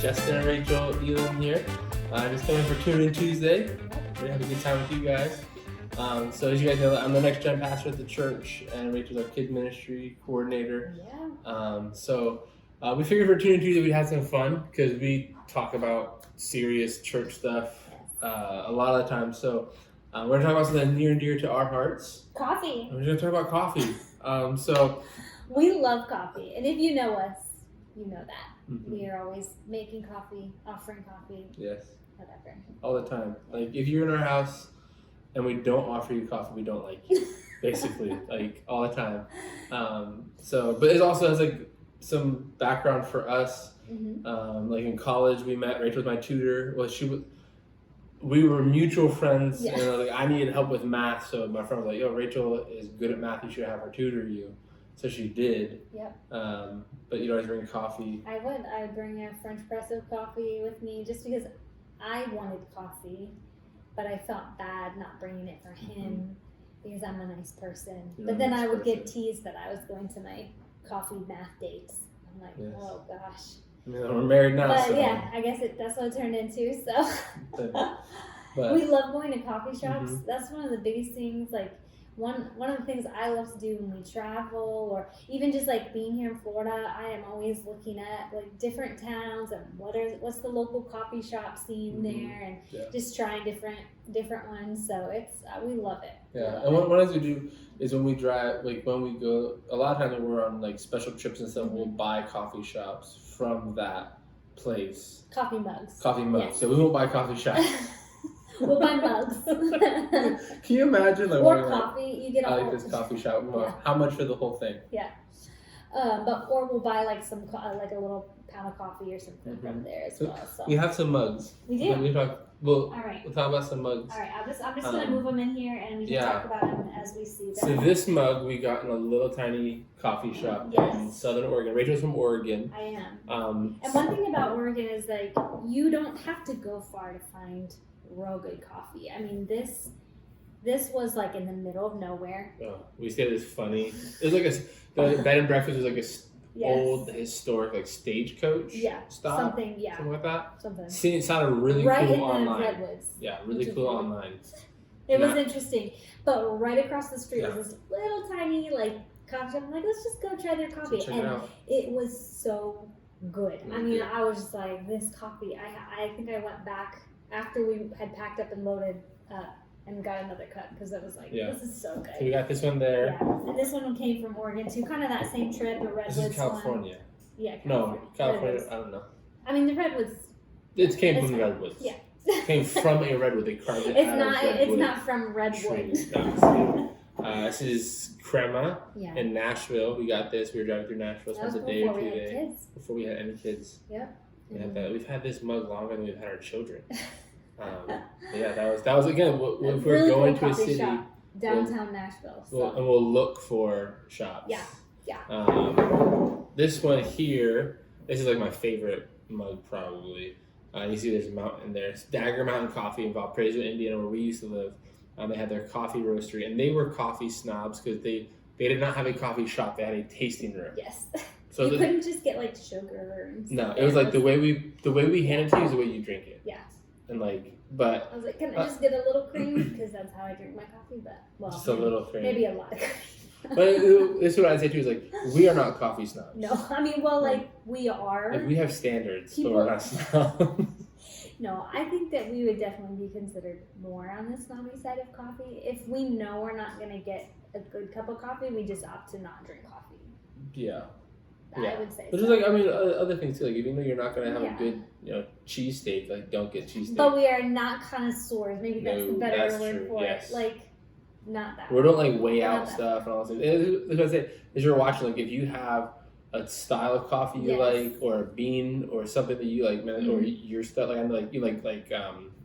Justin and Rachel Elam here. Just coming for Tune In Tuesday. We're gonna have a good time with you guys. So as you guys know, I'm the next gen pastor at the church, and Rachel's our kid ministry coordinator. We figured for Tune In Tuesday we'd have some fun because we talk about serious church stuff a lot of the time. So we're gonna talk about something near and dear to our hearts. Coffee. We're gonna talk about coffee. We love coffee, and if you know us, you know that. Mm-hmm. We are always making coffee, offering coffee. Yes. Whatever. All the time. Like if you're in our house and we don't offer you coffee, we don't like you. Basically, like all the time. But it also has like some background for us. Mm-hmm. Like in college, we met. Rachel was my tutor. Well, we were mutual friends. Yeah. And I needed help with math, so my friend was like, "Yo, Rachel is good at math. You should have her tutor you." So she did. Yep. But you'd always bring coffee. I would bring a French espresso coffee with me just because I wanted coffee, but I felt bad not bringing it for him because I'm a nice person. But then I would get teased that I was going to my coffee math dates. I'm like, oh gosh. I mean, we're married now. But so. yeah, I guess that's what it turned into. So but we love going to coffee shops. That's one of the biggest things. Like one of the things I love to do when we travel, or even just like being here in Florida, I am always looking at like different towns and what's the local coffee shop scene there, and just trying different ones. So it's we love it. Yeah, and one of the things we do is when we drive, like when we go, a lot of times when we're on like special trips and stuff, we'll buy coffee shops from that place. Coffee mugs. Yes. So we won't buy coffee shops. We'll buy mugs. Can you imagine like or coffee? You get I like this coffee shop. How much for the whole thing? Yeah. Or we'll buy like some like a little pound of coffee or something from there as well. So we have some mugs. We do. All right. We'll talk about some mugs. All right. I'm just gonna move them in here and we can talk about them as we see them. So this mug we got in a little tiny coffee shop in Southern Oregon. Rachel's from Oregon. I am. And one thing about Oregon is like you don't have to go far to find real good coffee. I mean, this was like in the middle of nowhere. Oh, we stayed at this funny. It was like the bed and breakfast was like a old historic like stagecoach stop. Something like that. Something. It sounded really right cool in online. The redwoods. Yeah, really cool online. It was interesting, but right across the street was this little tiny like coffee shop. I'm like, let's just go try their coffee, it was so good. I mean, I was just like, this coffee. I think I went back after we had packed up and loaded up and got another cup because it was like, this is so good. So we got this one there. Yeah, and this one came from Oregon too, kind of that same trip, the Redwoods. This is California. One. Yeah, California. No, California, Redwoods. I don't know. I mean, the Redwoods. It came from the Redwoods. Yeah. It came from a Redwood. They carved it It's not from Redwood. This is Crema in Nashville. We got this. We were driving through Nashville. Spent a day or 2 days. Before we had any kids. Yep. We've had this mug longer than we've had our children. That was again. If we're really going cool to a city, shop, downtown Nashville, and we'll look for shops. Yeah. This one here. This is like my favorite mug probably. You see there's a mountain there. It's Dagger Mountain Coffee in Valparaiso, Indiana, where we used to live. They had their coffee roastery, and they were coffee snobs because they did not have a coffee shop. They had a tasting room. Yes. So you couldn't just get like sugar. And no, it was like the way we hand it to you is the way you drink it. Yeah. And but I was like, can I just get a little cream because that's how I drink my coffee? But just a little cream. Maybe a lot of cream. But this is what I'd say too is like we are not coffee snobs. No, I mean, we are. Like we have standards, but we're not snobs. No, I think that we would definitely be considered more on the snobby side of coffee. If we know we're not going to get a good cup of coffee, we just opt to not drink coffee. Yeah. I would say. Which is like, I mean, other things too. Like, even though you're not going to have a good, cheesesteak, like, don't get cheesesteak. But we are not connoisseurs. Maybe that's the better word for it. Like, not that. We don't like weigh out stuff and all this. That's what I say. As you're watching, like, if you have a style of coffee you like, or a bean, or something that you like, or your stuff, like, I know, like, you like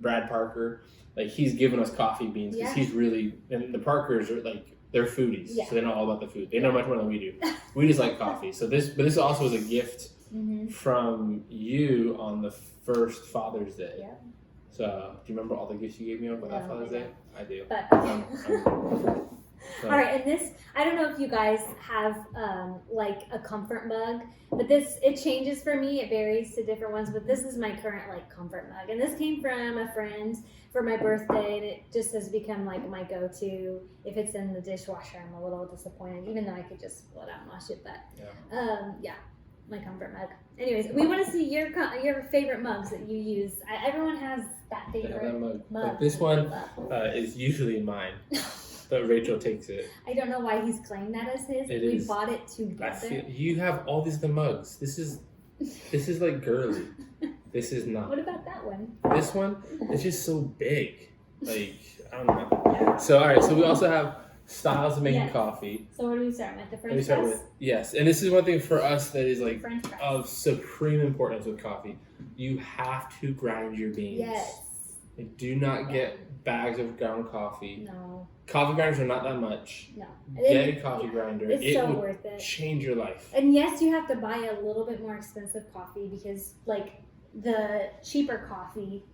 Brad Parker, like, he's given us coffee beans because he's really, and the Parkers are like They're foodies, so they know all about the food. They know much more than we do. We just like coffee. So this also was a gift from you on the first Father's Day. Yeah. So do you remember all the gifts you gave me on that Father's Day? I do. But all right, and this, I don't know if you guys have like a comfort mug, but it changes for me. It varies to different ones, but this is my current like comfort mug, and this came from a friend for my birthday, and it just has become like my go-to. If it's in the dishwasher, I'm a little disappointed, even though I could just pull it out and wash it. But my comfort mug. Anyways, we want to see your favorite mugs that you use. Everyone has that favorite mug. Like this one is usually mine. But Rachel takes it. I don't know why he's claimed that as his. We bought it together. You have all these mugs. This is like girly. This is not. What about that one? This one is just so big. Like, I don't know. So all right. So we also have styles of making coffee. So what do we start with? The French press? Yes, and this is one thing for us that is like of supreme importance with coffee. You have to grind your beans. Yes. And do not get bags of ground coffee. No. Coffee grinders are not that much. No. Get a coffee grinder. It's so worth it. Change your life. And yes, you have to buy a little bit more expensive coffee because like the cheaper coffee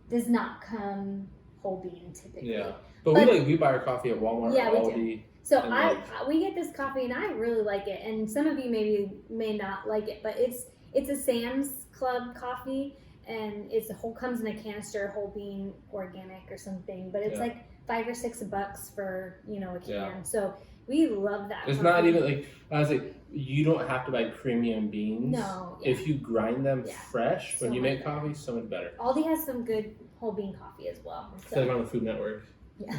does not come whole bean typically. Yeah. But we buy our coffee at Walmart or Aldi. So we get this coffee and I really like it. And some of you may not like it, but it's a Sam's Club coffee. And comes in a canister, whole bean, organic or something. But it's like $5 or $6 for a can. Yeah. So we love that. It's not even like honestly, you don't have to buy premium beans. No. Yeah. If you grind them fresh when you make coffee, so much better. Aldi has some good whole bean coffee as well. It's like on the Food Network. Yeah.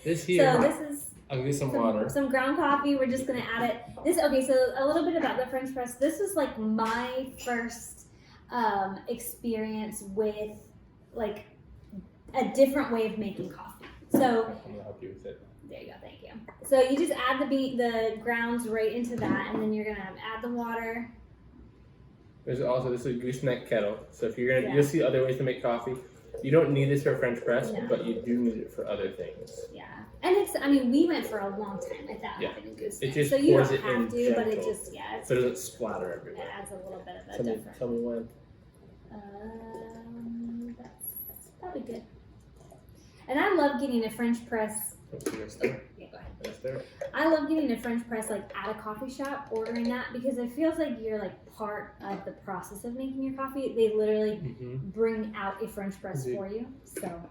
This here. So this is. I'll get some water. Some ground coffee. We're just gonna add it. So a little bit about the French press. This was like my first experience with like a different way of making coffee. So I'm gonna help you with it. There you go, thank you. So you just add the grounds right into that, and then you're gonna add the water. There's also this is a gooseneck kettle. So if you're gonna you'll see other ways to make coffee. You don't need this for a French press, but you do need it for other things. Yeah. And we went for a long time without having a gooseneck. It just so you pours don't it have in to, gentle, but it just so it doesn't splatter everywhere. It adds a little bit of a difference. Tell me when. That's probably good. And I love getting a French press. Yeah, go ahead. That's there. I love getting a French press like at a coffee shop, ordering that because it feels like you're like part of the process of making your coffee. They literally bring out a French press for you. So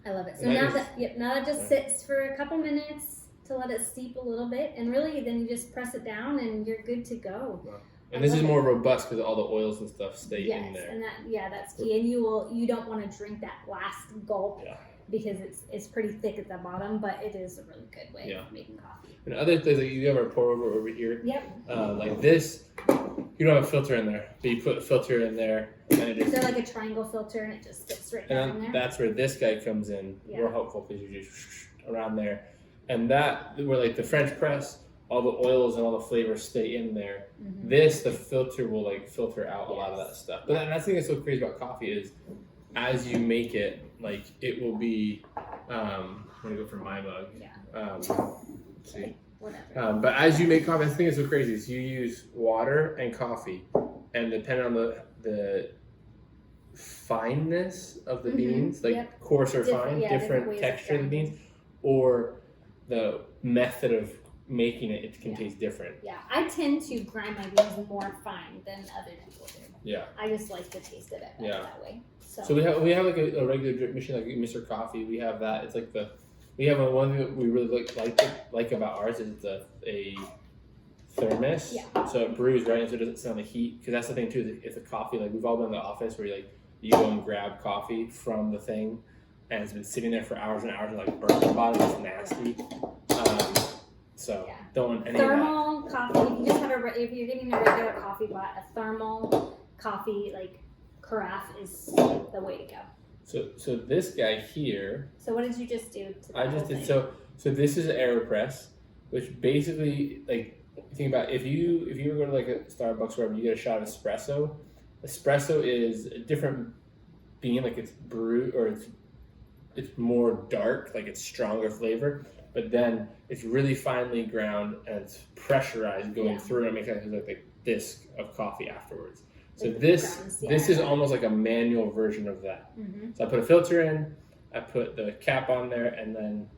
I love it. So now that just sits for a couple minutes to let it steep a little bit, and really then you just press it down and you're good to go. Wow. And this is more robust because all the oils and stuff stay in there. And that's key. And you don't want to drink that last gulp because it's pretty thick at the bottom, but it is a really good way of making coffee. And other things like you have our pour over here. Yep. Like this, you don't have a filter in there, but you put a filter in there. And it just, they're like a triangle filter, and it just sits right down in there. That's where this guy comes in. Yeah. We're helpful because you just around there, and that where like the French press. All the oils and all the flavors stay in there. The filter will like filter out a lot of that stuff. But that's the thing that's so crazy about coffee is as you make it, like it will be, I'm gonna go for my mug. Let's see. Whatever. But as you make coffee, the thing that's so crazy is you use water and coffee, and depending on the fineness of the beans, like coarse or fine, different texture of the beans, or the method of making it can taste different. Yeah, I tend to grind my beans more fine than other people do. Yeah. I just like the taste of it that way. So we have like a regular drip machine like Mr. Coffee. We have that. It's like we have one thing that we really like about ours is it's a thermos. Yeah. So it brews right into so it doesn't sound the heat. Because that's the thing too. It's a coffee. Like we've all been in the office where you go and grab coffee from the thing, and it's been sitting there for hours and hours and like burnt the bottom. It's nasty. So don't want any thermal coffee. If you just have if you're getting a regular coffee pot, a thermal coffee like carafe is the way to go. So this guy here. So what did you just do? I just did so this is an AeroPress, which basically like think about if you were going to like a Starbucks or wherever, you get a shot of espresso. Espresso is a different bean, like it's brewed or it's more dark, like it's stronger flavor. but then it's really finely ground and it's pressurized going through and it makes it like a disc of coffee afterwards. So like this is almost like a manual version of that. So I put a filter in, I put the cap on there, and then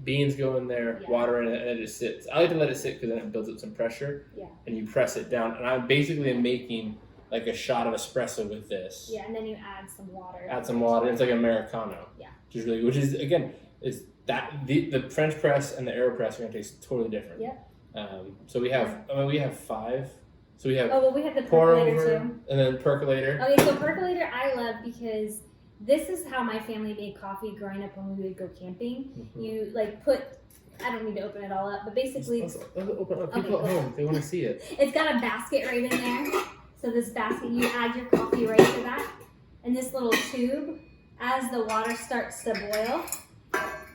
beans go in there, water in it, and it just sits. I like to let it sit because then it builds up some pressure. And you press it down, and I'm basically making like a shot of espresso with this. And then you add some water. It's like Americano. Which is really, again, is that the French press and the AeroPress are going to taste totally different. So we have 5. So we have we have the percolator too. And then percolator. Okay, so percolator I love because this is how my family made coffee growing up when we would go camping. You like put, I don't need to open it all up, but basically let's open up. People at home, they want to see it. It's got a basket right in there. So this basket, you add your coffee right to that. And this little tube, as the water starts to boil,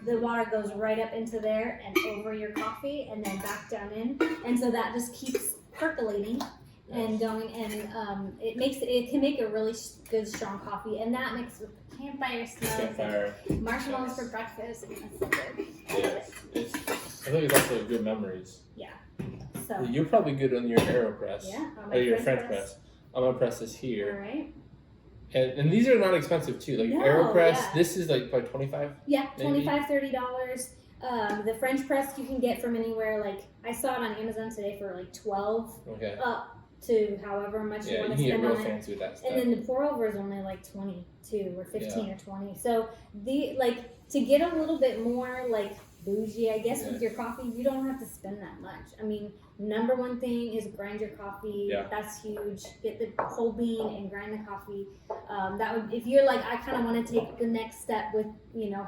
the water goes right up into there and over your coffee and then back down in. And so that just keeps percolating and going, and it can make a really good strong coffee, and that mixed with campfire smoke and marshmallows for breakfast. That's so good. I think it's also good memories. So you're probably good on your AeroPress. Or your French press. I'm gonna press this here. All right. And these are not expensive too. Like AeroPress, this is like about $25. $25-$30. The French press you can get from anywhere. Like I saw it on Amazon today for like $12. Up to however much you want to spend on it. Fancy with that stuff. And then the pour over is only like 22 or 15 or 20. So to get a little bit more like bougie, I guess, with your coffee, you don't have to spend that much. I mean, number one thing is grind your coffee. That's huge. Get the whole bean and grind the coffee. That would, if you're like, I kind of want to take the next step with,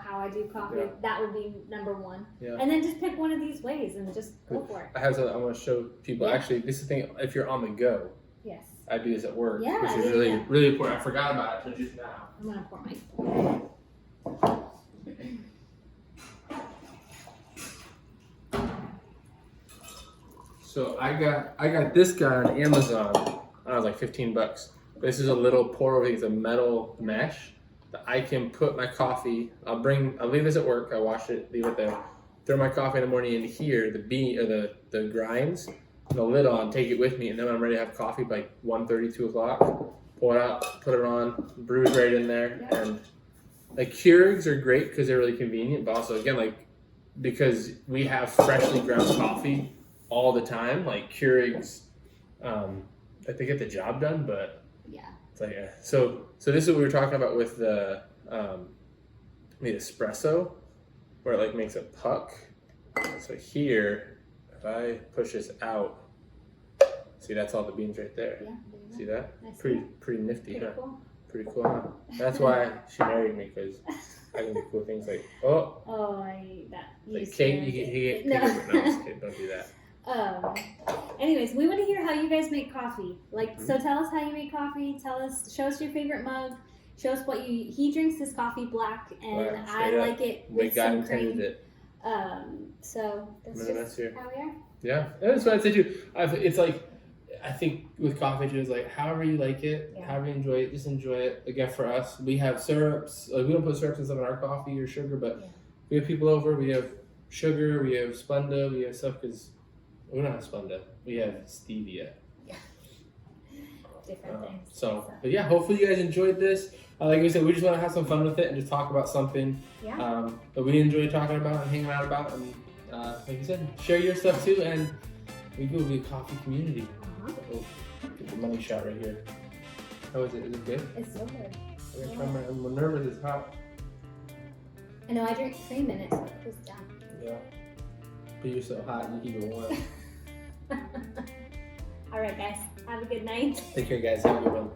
how I do coffee, that would be number one. And then just pick one of these ways and just go for it. I have something I want to show people. Actually, this is the thing, if you're on the go. I do this at work, which is really important. I forgot about it until just now. I'm going to pour mine. So I got this guy on Amazon. I was like $15. This is a little pour over. It's a metal mesh that I can put my coffee. I'll leave this at work. I wash it, leave it there. Throw my coffee in the morning in here, the bean or the grinds, the lid on, take it with me, and then when I'm ready to have coffee by 1:30, 2 o'clock, pull it out, put it on, brew it right in there. And like Keurigs are great because they're really convenient, but also again like because we have freshly ground coffee all the time, like Keurigs, they get the job done, but it's like so this is what we were talking about with the espresso, where it like makes a puck. So here, if I push this out, see that's all the beans right there. See that? Nice. Pretty nifty, huh? Cool. Pretty cool, huh? That's why she married me, because I can do cool things like I eat that. Like cake, you get no, just kidding, don't do that. Anyways, we want to hear how you guys make coffee. So tell us how you make coffee. Show us your favorite mug. Show us what he drinks his coffee black, and I like it with some cream. So that's just how we are. Yeah, that's what I'd say too. It's like, I think with coffee too, is like however you like it, however you enjoy it, just enjoy it. Again, for us, we have syrups. Like we don't put syrups and stuff in our coffee or sugar, but we have people over. We have sugar. We have Splenda. We have stuff because. We don't have Splenda. We have stevia. Different things. But yeah, hopefully you guys enjoyed this. Like we said, we just want to have some fun with it and just talk about something. But we enjoy talking about and hanging out about, and like you said, share your stuff too. And we will be a coffee community. Get the money shot right here. How is it? Is it good? It's so good. I'm nervous. It's hot. I know. I drink 3 minutes, so it cools down. Yeah. But you're so hot, you keep it warm. All right, guys. Have a good night. Take care, guys. Have a good one.